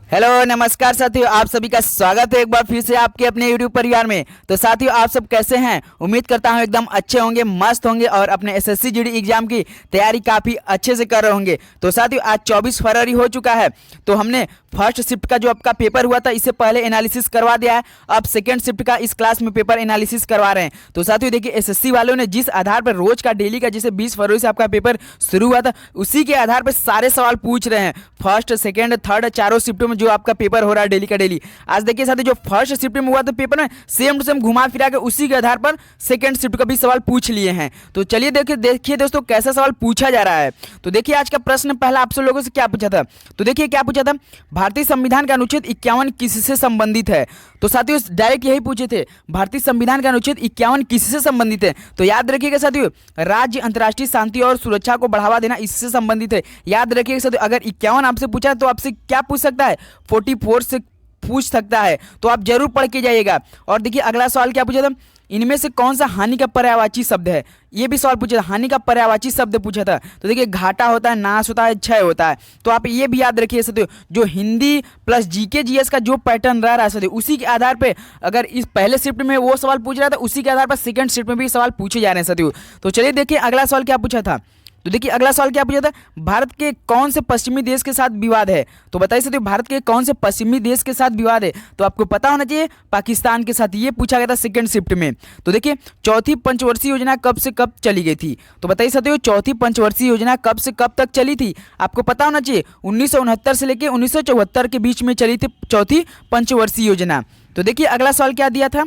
Hello नमस्कार साथियों, आप सभी का स्वागत है एक बार फिर से आपके अपने यूट्यूब परिवार में। तो साथियों, आप सब कैसे हैं? उम्मीद करता हूं एकदम अच्छे होंगे, मस्त होंगे और अपने एसएससी जीडी एग्जाम की तैयारी काफ़ी अच्छे से कर रहे होंगे। तो साथियों, आज 24 फरवरी हो चुका है, तो हमने फर्स्ट शिफ्ट का जो आपका पेपर हुआ था इससे पहले एनालिसिस करवा दिया है। अब सेकेंड शिफ्ट का इस क्लास में पेपर एनालिसिस करवा रहे हैं। तो साथियों देखिए, एसएससी वालों ने जिस आधार पर रोज का डेली का जैसे 20 फरवरी से आपका पेपर शुरू हुआ था, उसी के आधार पर सारे सवाल पूछ रहे हैं। फर्स्ट, सेकेंड, थर्ड, चारों शिफ्टों में जो आपका पेपर हो रहा है डेली का डेली। आज देखिए साथियों, जो फर्स्ट शिफ्ट में हुआ था पेपर में सेम टू सेम घुमा फिरा के उसी के आधार पर सेकेंड शिफ्ट का भी सवाल पूछ लिए हैं। तो चलिए देखिए दोस्तों, कैसा सवाल पूछा जा रहा है। तो देखिए, आज का प्रश्न पहला आप सब लोगों से क्या पूछा था। तो देखिए क्या पूछा था, भारतीय संविधान का अनुच्छेद 51 किससे संबंधित है। तो साथियों डायरेक्ट यही पूछे थे, भारतीय संविधान का अनुच्छेद 51 किससे संबंधित है। तो याद रखिएगा साथियों, राज्य अंतर्राष्ट्रीय शांति और सुरक्षा को बढ़ावा देना इससे संबंधित है। याद रखिएगा साथियों, अगर 51 आपसे पूछा तो आपसे क्या पूछ सकता है, 44 से पूछ सकता है। तो आप जरूर पढ़ के जाइएगा। और देखिए अगला सवाल क्या पूछा था, इनमें से कौन सा हानि का पर्यायवाची शब्द है। ये भी सवाल पूछा था, हानि का पर्यायवाची शब्द पूछा था। तो देखिए, घाटा होता है, नाश होता है, क्षय होता है। तो आप ये भी याद रखिए साथियों, जो हिंदी प्लस जीके जीएस का जो पैटर्न रह रहा है साथियों, उसी के आधार पे अगर इस पहले शिफ्ट में वो सवाल पूछ रहा था, उसी के आधार पर सेकंड शिफ्ट में भी सवाल पूछे जा रहे हैं साथियों। तो चलिए देखिए अगला सवाल क्या पूछा था। तो देखिए अगला सवाल क्या पूछा था, भारत के कौन से पश्चिमी देश के साथ विवाद है। तो बताइए साथियों, भारत के कौन से पश्चिमी देश के साथ विवाद है। तो आपको पता होना चाहिए, पाकिस्तान के साथ। ये पूछा गया था सेकंड शिफ्ट में। तो देखिए, चौथी पंचवर्षीय योजना कब से कब चली गई थी। तो बताइए साथियों, चौथी पंचवर्षीय योजना कब से कब तक चली थी। आपको पता होना चाहिए, 1969 से लेकर 1974 के बीच में चली थी चौथी पंचवर्षीय योजना। तो देखिए अगला सवाल क्या दिया था।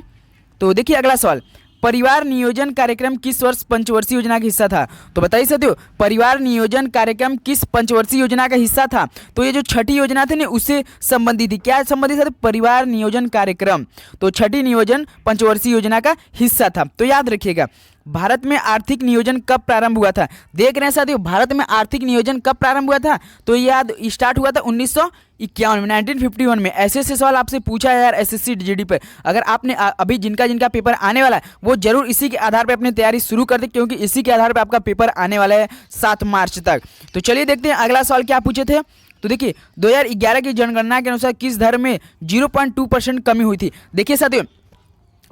तो देखिए अगला सवाल, परिवार नियोजन कार्यक्रम किस वर्ष पंचवर्षीय योजना का हिस्सा था। तो बताइए साथियों, परिवार नियोजन कार्यक्रम किस पंचवर्षीय योजना का हिस्सा था। तो ये जो छठी योजना थी ना, उससे संबंधित थी। क्या संबंधित था, परिवार नियोजन कार्यक्रम। तो छठी नियोजन पंचवर्षीय योजना का हिस्सा था। तो याद रखिएगा, भारत में आर्थिक नियोजन कब प्रारंभ हुआ था। देख रहे हैं साथियों, भारत में आर्थिक नियोजन कब प्रारंभ हुआ था। तो याद स्टार्ट हुआ था 1951 में, 1951 में। ऐसे सवाल आपसे पूछा है यार एसएससी जीडी पर। अगर आपने अभी जिनका पेपर आने वाला है, वो जरूर इसी के आधार पर अपनी तैयारी शुरू कर दे, क्योंकि इसी के आधार पर आपका पेपर आने वाला है 7 मार्च तक। तो चलिए देखते हैं अगला सवाल क्या पूछे थे। तो देखिए, 2011 की जनगणना के अनुसार किस धर्म में 0.2% कमी हुई थी। देखिए साथियों,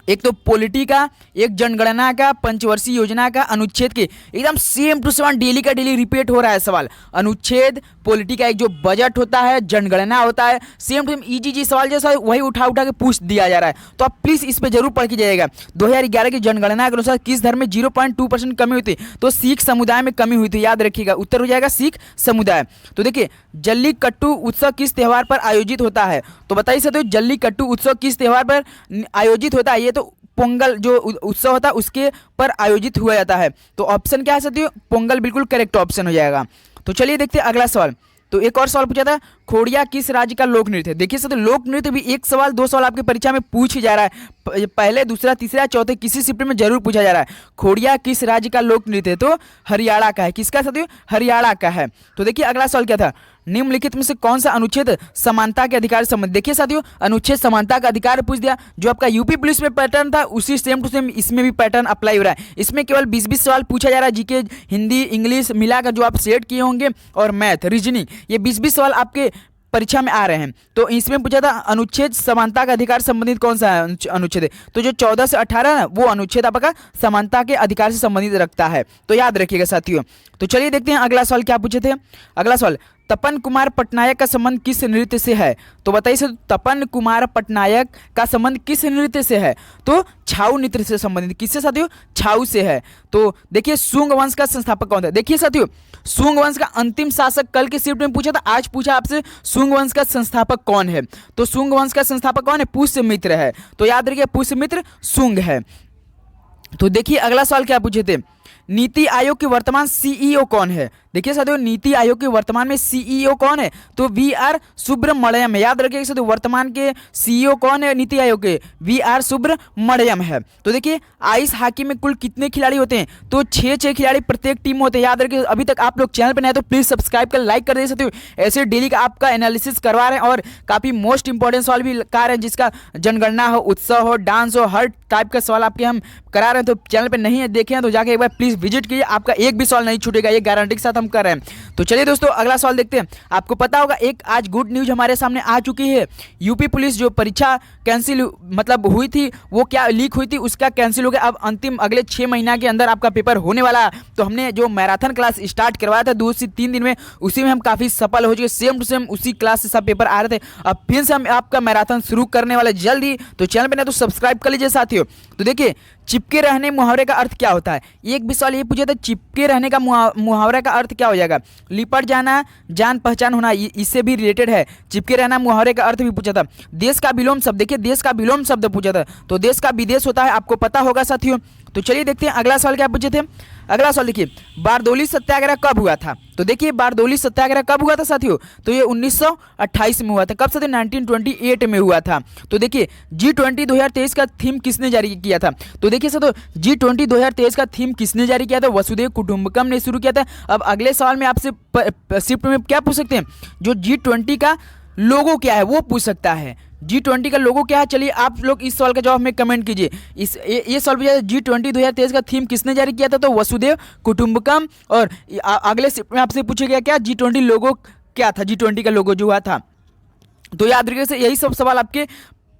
एक तो पॉलिटी का, एक जनगणना का, पंचवर्षीय योजना का, अनुच्छेद के एकदम सेम टू सेम डेली का डेली रिपीट हो रहा है सवाल। अनुच्छेद, पॉलिटी का एक जो बजट होता है, जनगणना होता है, सेम टू सेम इजी सवाल जैसा वही उठा के पूछ दिया जा रहा है। तो आप प्लीज इस पे जरूर पढ़ के जाइएगा। 2011 की जनगणना के अनुसार किस धर्म में 0.2% कमी हुई थी। तो सिख समुदाय में कमी हुई थी। याद रखिएगा, उत्तर हो जाएगा सिख समुदाय। तो देखिए, जल्लीकट्टू उत्सव किस त्योहार पर आयोजित होता है। तो बताइए साथियों, जल्लीकट्टू उत्सव किस त्योहार पर आयोजित होता है। ये तो पोंगल जो उत्सव होता है उसके पर आयोजित हुआ जाता है। तो ऑप्शन क्या है साथियों, पोंगल बिल्कुल करेक्ट ऑप्शन हो जाएगा। तो चलिए देखते हैं अगला सवाल। तो एक और सवाल पूछा था, खोड़िया किस राज्य का लोक नृत्य है। देखिए साथियों, लोक नृत्य भी एक सवाल 2 सवाल आपकी परीक्षा में पूछ ही जा रहा है। पहले, दूसरा, तीसरा, चौथे किसी शिफ्ट में जरूर पूछा जा रहा है। खोड़िया किस राज्य का लोक नृत्य है। तो हरियाणा का है। किसका साथियों, हरियाणा का है। तो देखिए अगला सवाल क्या था, निम्नलिखित में से कौन सा अनुच्छेद समानता के अधिकार से संबंधित। देखिए साथियों, अनुच्छेद समानता का अधिकार पूछ दिया। जो आपका यूपी पुलिस में पैटर्न था, उसी सेम टू सेम इसमें भी पैटर्न अप्लाई हो रहा है। इसमें केवल 20-20 सवाल पूछा जा रहा है, जीके, हिंदी, इंग्लिश मिलाकर जो आप सेट किए होंगे, और मैथ, रीजनिंग, ये 20-20 सवाल आपके परीक्षा में आ रहे हैं। तो इसमें पूछा था अनुच्छेद समानता का अधिकार संबंधित कौन सा अनुच्छेद है। तो जो 14 से 18 है वो अनुच्छेद आपका समानता के अधिकार से संबंधित रखता है। तो याद रखिएगा साथियों। तो चलिए देखते हैं अगला सवाल क्या पूछे थे। अगला सवाल, तपन कुमार पटनायक का संबंध किस नृत्य से है। तो बताइए सर, तपन कुमार पटनायक का संबंध किस नृत्य से है। तो छाऊ नृत्य से संबंधित। किससे साथियों, छाऊ से है। तो देखिए, शुंग वंश का संस्थापक कौन था। देखिए साथियों, शुंग वंश का अंतिम शासक कल के शिफ्ट में पूछा था, आज पूछा आपसे शुंग वंश का संस्थापक कौन है। तो शुंग वंश का संस्थापक कौन है, पुष्यमित्र है। तो याद रखिए, पुष्यमित्र शुंग है। तो देखिए अगला सवाल क्या पूछे थे, नीति आयोग के वर्तमान सीईओ कौन है। देखिए साथियों, नीति आयोग के वर्तमान में सीईओ कौन है। तो वी.आर. सुब्रमण्यम है। याद रखिए साथियों, वर्तमान के सीईओ कौन है नीति आयोग के, वी.आर. सुब्रमण्यम है। तो देखिए, आइस हॉकी में कुल कितने खिलाड़ी होते हैं। तो 6 खिलाड़ी प्रत्येक टीम होते हैं। याद रखिए, अभी तक आप लोग चैनल पर नए तो प्लीज सब्सक्राइब कर लाइक कर दे साथियों। ऐसे डेली का आपका एनालिसिस करवा रहे हैं, और काफी मोस्ट इंपॉर्टेंट सवाल भी कर रहे हैं, जिसका जनगणना हो, उत्सव हो, डांस हो, हर टाइप का सवाल आपके हम करा रहे हैं। तो चैनल पर नहीं है देखे हैं तो जाके एक बार प्लीज विजिट कीजिए, आपका एक भी सवाल नहीं छूटेगा, ये गारंटी के साथ हम कर रहे हैं। तो चलिए दोस्तों अगला सवाल देखते हैं। आपको पता होगा एक आज गुड न्यूज हमारे सामने आ चुकी है। यूपी पुलिस जो परीक्षा कैंसिल मतलब हुई थी, वो क्या लीक हुई थी, उसका कैंसिल हो गया। अब अंतिम अगले 6 महीना के अंदर आपका पेपर होने वाला है। तो हमने जो मैराथन क्लास स्टार्ट करवाया था 2 से 3 दिन में, उसी में हम काफ़ी सफल हो चुके। सेम टू सेम उसी क्लास से सब पेपर आ रहे थे। अब फिर से हम आपका मैराथन शुरू करने वाले जल्द ही। तो चैनल पे ना तो सब्सक्राइब कर लीजिए साथियों। तो देखिए चिपके रहने मुहावरे का अर्थ क्या होता है। एक भी सवाल ये पूछा था, चिपके रहने का मुहावरे का अर्थ क्या हो जाएगा। लिपट जाना, जान पहचान होना, इससे भी रिलेटेड है। चिपके रहना मुहावरे का अर्थ भी पूछा था। देश का विलोम शब्द, देखिए देश का विलोम शब्द पूछा था, तो देश का विदेश होता है, आपको पता होगा साथियों। तो चलिए देखते हैं अगला सवाल क्या पूछे थे। अगला सवाल देखिए, बारदौली सत्याग्रह कब हुआ था। तो देखिए बारदौली सत्याग्रह कब हुआ था साथियों, तो ये 1928 में हुआ था। कब साथियों, 1928 में हुआ था। तो देखिए G20 2023 का थीम किसने जारी किया था। तो देखिए साथियों G20 2023 का थीम किसने जारी किया था, वसुधैव कुटुंबकम ने शुरू किया था। अब अगले सवाल में आपसे शिफ्ट में क्या पूछ सकते हैं, जो G20 का लोगो क्या है वो पूछ सकता है। G20 का लोगो क्या है, चलिए आप लोग इस सवाल का जवाब में कमेंट कीजिए। ये सवाल पूछा G20 2023 का थीम किसने जारी किया था, तो वसुधैव कुटुंबकम। और अगले में आपसे पूछेगा क्या G20 लोगो क्या था, G20 का लोगो जो हुआ था। तो याद रखिए से यही सब सवाल आपके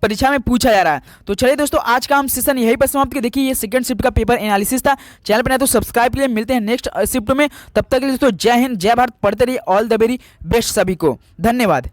परीक्षा में पूछा जा रहा है। तो चलिए दोस्तों आज का हम सेशन यहीं पर समाप्त किया। देखिए ये सेकंड शिफ्ट का पेपर एनालिसिस था। चैनल पर नहीं तो सब्सक्राइब के लिए मिलते हैं नेक्स्ट शिफ्ट में। तब तक के लिए दोस्तों जय हिंद, जय भारत, पढ़ते रहिए। ऑल द वेरी बेस्ट सभी को, धन्यवाद।